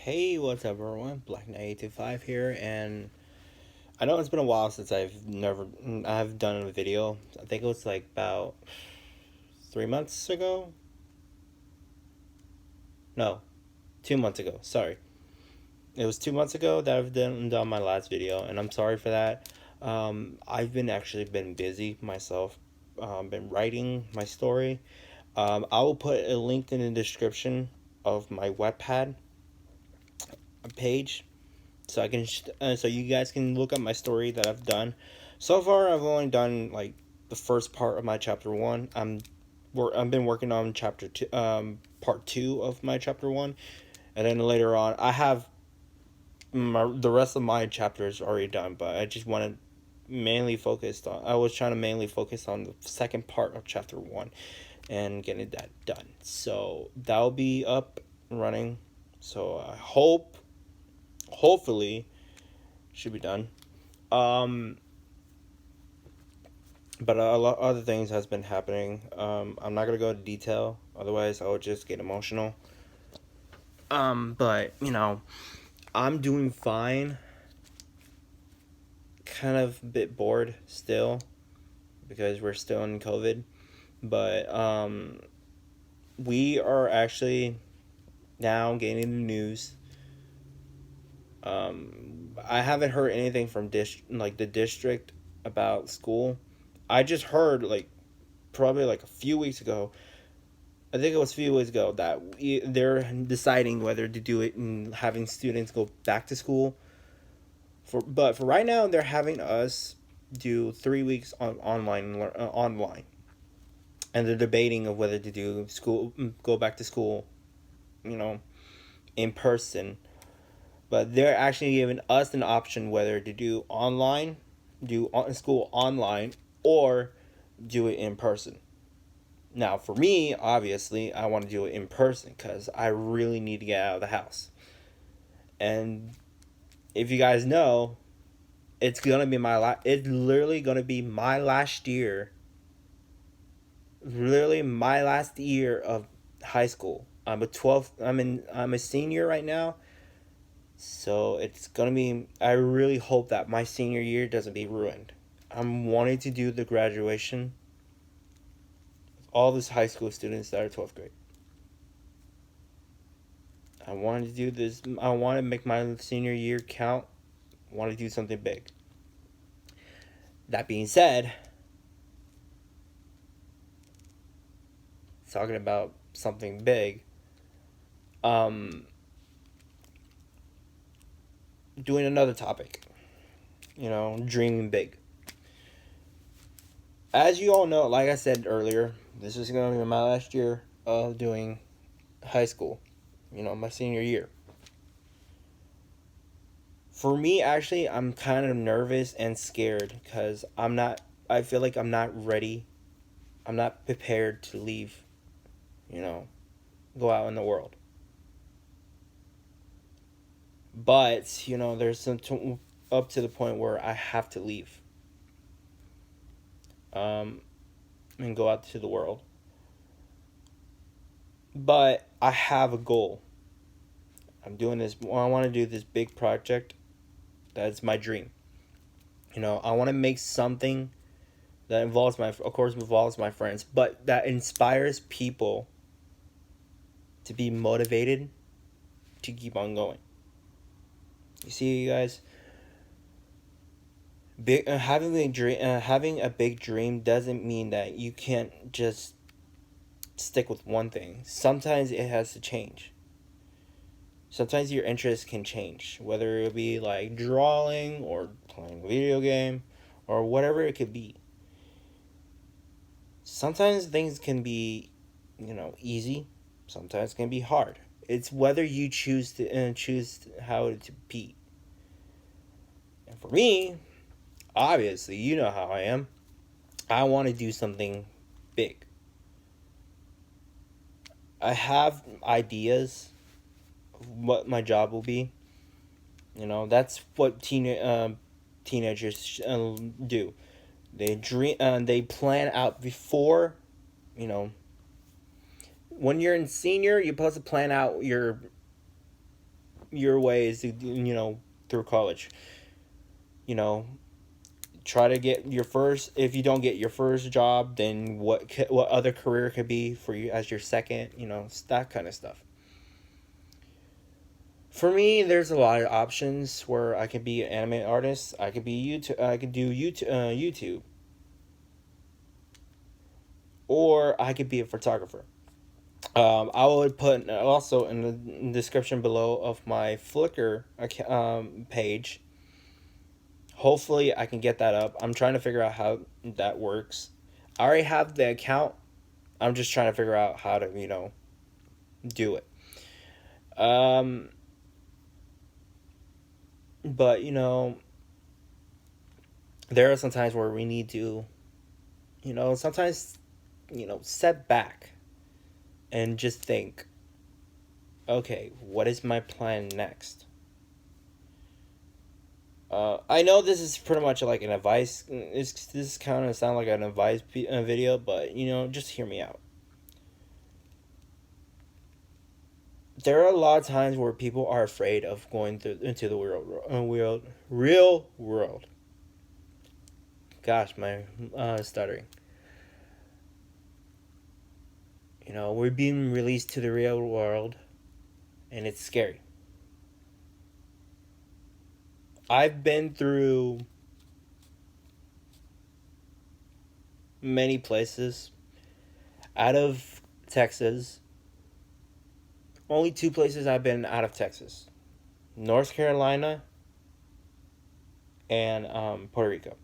Hey, what's up, everyone? Black Knight 825 here, and I know it's been a while since I've done a video. I think it was like about 3 months ago. No, 2 months ago. Sorry, it was 2 months ago that I've done my last video, and I'm sorry for that. I've been busy myself. Been writing my story. I will put a link in the description of my Wattpad page so you guys can look up my story that I've done. So far, I've only done like the first part of my chapter one. I've been working on chapter two, part two of my chapter one, and then later on, I have the rest of my chapters already done. But I just wanted mainly focused on. I was trying to mainly focus on the second part of chapter one, and getting that done. So that'll be up and running. So I hopefully, should be done. Um, but a lot other things has been happening. I'm not gonna go into detail, otherwise I would just get emotional. But I'm doing fine. Kind of a bit bored still because we're still in COVID. But we are actually now gaining the news. I haven't heard anything from the district about school. I just heard like probably like a few weeks ago. I think it was a few weeks ago that they're deciding whether to do it and having students go back to school. But for right now, they're having us do 3 weeks online, and they're debating of whether to do go back to school, you know, in person. But they're actually giving us an option whether to do school online, or do it in person. Now, for me, obviously, I want to do it in person because I really need to get out of the house. And if you guys know, it's literally gonna be my last year. Literally my last year of high school. I'm a senior right now. So it's gonna be. I really hope that my senior year doesn't be ruined. I'm wanting to do the graduation. All these high school students that are 12th grade. I wanted to do this. I want to make my senior year count. I want to do something big. That being said, talking about something big, um, doing another topic. Dreaming big. As you all know, like I said earlier, this is going to be my last year of doing high school. My senior year. For me, actually, I'm kind of nervous and scared because I feel like I'm not ready. I'm not prepared to leave, you know, go out in the world. But, there's up to the point where I have to leave, um, and go out to the world. But I have a goal. I'm doing this. I want to do this big project. That's my dream. I want to make something that of course, involves my friends, but that inspires people to be motivated to keep on going. You see, you guys, having a big dream doesn't mean that you can't just stick with one thing. Sometimes it has to change. Sometimes your interests can change, whether it be like drawing or playing a video game or whatever it could be. Sometimes things can be, easy. Sometimes it can be hard. It's whether you choose how to be. And for me, obviously, you know how I am. I want to do something big. I have ideas of what my job will be. That's what teenagers do. They dream. They plan out before. You know, when you're in senior, you're supposed to plan out your way is to, through college. You know, try to get your first. If you don't get your first job, then what other career could be for you as your second? That kind of stuff. For me, there's a lot of options where I could be an anime artist. I could be YouTube. I could do YouTube, or I could be a photographer. I would put also in the description below of my Flickr page. Hopefully, I can get that up. I'm trying to figure out how that works. I already have the account. I'm just trying to figure out how to, do it. Um, but there are some times where we need to, sometimes, step back and just think, okay, what is my plan next? I know this is pretty much like an advice. This kind of sound like an advice video, but just hear me out. There are a lot of times where people are afraid of going into the real world. Gosh, my stuttering. We're being released to the real world, and it's scary. I've been through many places out of Texas. Only two places I've been out of Texas: North Carolina and Puerto Rico.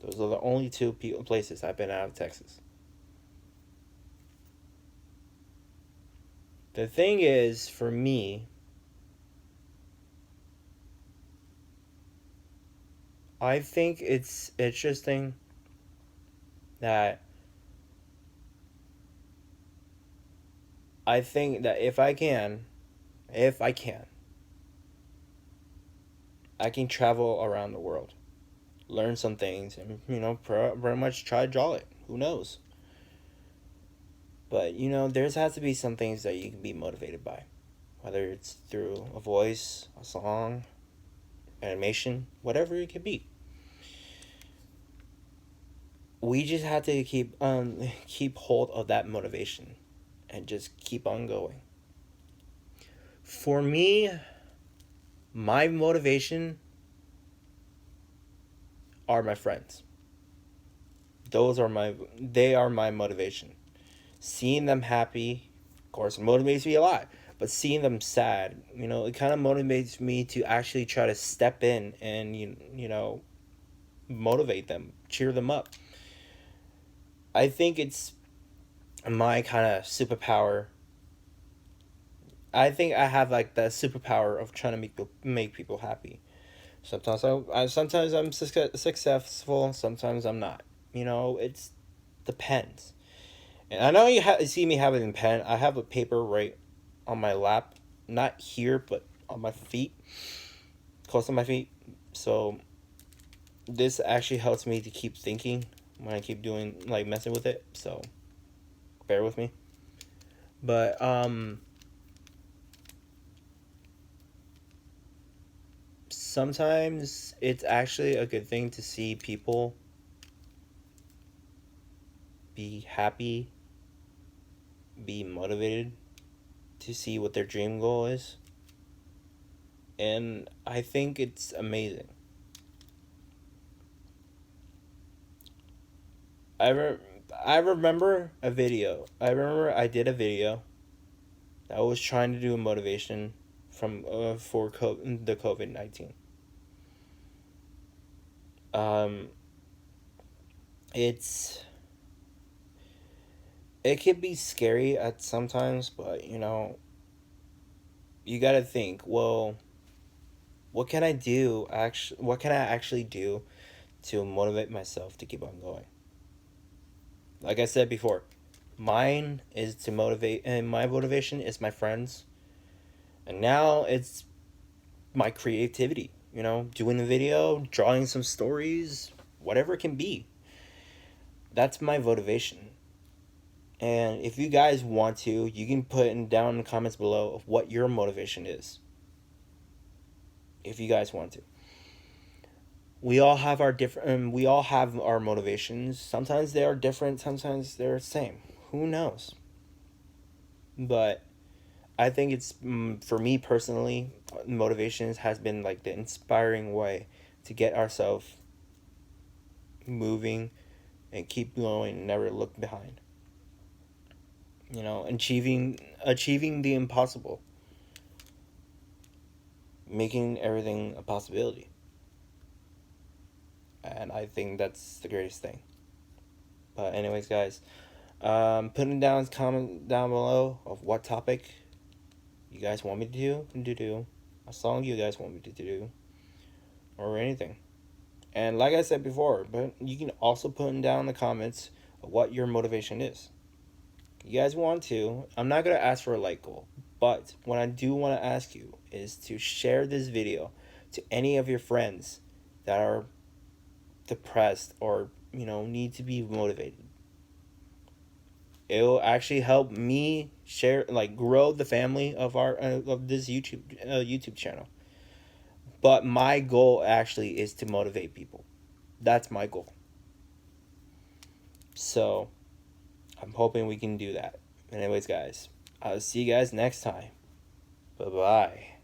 Those are the only two places I've been out of Texas. The thing is, for me, I think it's interesting that I think that if I can, I can travel around the world, learn some things, and pretty much try to draw it. Who knows? But there has to be some things that you can be motivated by, whether it's through a voice, a song, animation, whatever it could be. We just have to keep hold of that motivation, and just keep on going. For me, my motivation are my friends. They are my motivation. Seeing them happy, of course, motivates me a lot. But seeing them sad, it kind of motivates me to actually try to step in and motivate them, cheer them up. I think it's my kind of superpower. I think I have like the superpower of trying to make people happy. Sometimes I'm successful. Sometimes I'm not. It's depends. And I know you see me having a pen. I have a paper right on my lap, not here, but on my feet, close to my feet. So this actually helps me to keep thinking when I keep doing like messing with it. So bear with me. But sometimes it's actually a good thing to see people be happy, be motivated to see what their dream goal is. And I think it's amazing. I remember a video. I remember I did a video that was trying to do a motivation for the COVID-19. Um, it's it can be scary at sometimes, but you gotta think. Well, what can I actually do to motivate myself to keep on going? Like I said before, mine is to motivate, and my motivation is my friends. And now it's my creativity, doing a video, drawing some stories, whatever it can be. That's my motivation. And if you guys want to, you can put down in the comments below of what your motivation is. if you guys want to. We all have our different. We all have our motivations. Sometimes they are different. Sometimes they're the same. Who knows? But I think it's for me personally, motivations has been like the inspiring way to get ourselves moving and keep going and never look behind. You know, achieving the impossible, making everything a possibility. And I think that's the greatest thing. But anyways, guys, putting down a comment down below of what topic you guys want me to do, a song you guys want me to do, or anything. And like I said before, but you can also put down in the comments what your motivation is. You guys want to, I'm not going to ask for a like goal, but what I do want to ask you is to share this video to any of your friends that are depressed or, need to be motivated. It'll actually help me share, like, grow the family of our of this YouTube channel. But my goal actually is to motivate people. That's my goal. So I'm hoping we can do that. Anyways, guys, I'll see you guys next time. Bye bye.